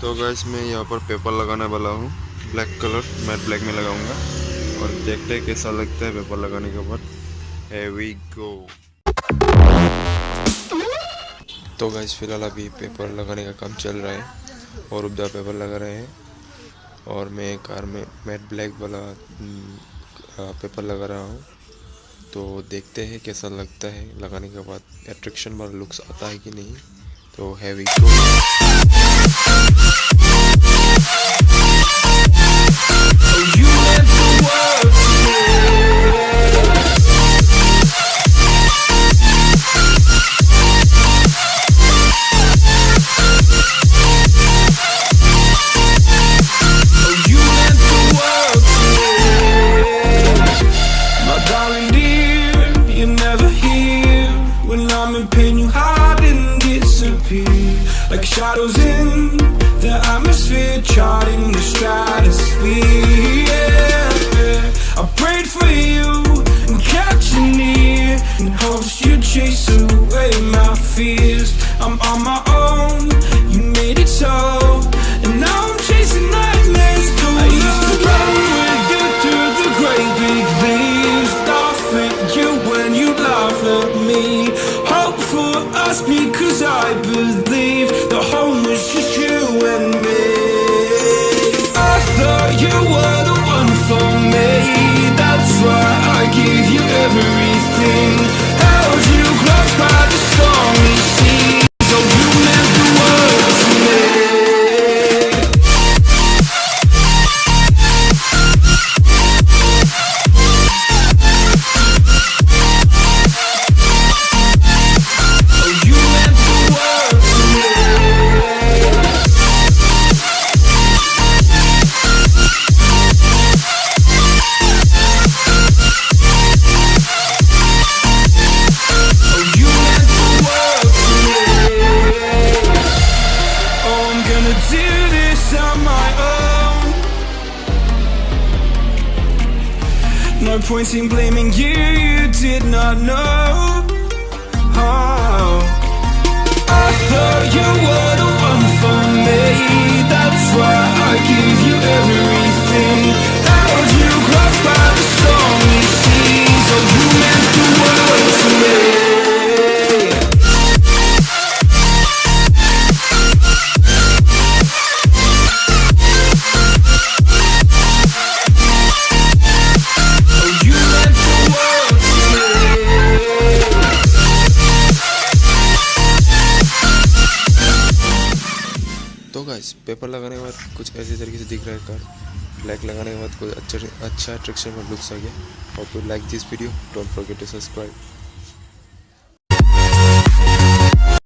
तो गाइस मैं यहाँ पर पेपर लगाने वाला हूँ। ब्लैक कलर मैट ब्लैक में लगाऊंगा और देखते हैं कैसा लगता है पेपर लगाने के बाद। Here we go। तो गाइस फिलहाल अभी पेपर लगाने का काम चल रहा है और उपदा पेपर लगा रहे हैं और मैं कार में मैट ब्लैक वाला पेपर लगा रहा हूँ। तो देखते हैं कैसा लगता है लगाने के बाद, अट्रैक्शन वाला लुक्स आता है कि नहीं। तो here we go। Like shadows in the atmosphere, charting the stratosphere. Yeah. I prayed for you and kept you near in hopes you'd chase away my fears. I'm on my own, you made it so, and now I'm chasing nightmares. I used to run with you through the great big leaves, laugh at you when you laugh at me. Hope for us because I believe the home was just you and me. I thought you were the one for me, that's why I gave you everything. Held you close by the stormy sea, so you meant the world to me. No point in blaming you, you did not know. Oh. I thought you were the one for me, that's why I gave you everything. Held you close by the stormy seas, oh you meant the world to me. तो guys paper लगाने के बाद कुछ ऐसे तरीके से दिख रहा है कार। ब्लैक लगाने के बाद कुछ अच्छा अट्रैक्शन में लुक्स आ गया। और तो like this video, don't forget to subscribe.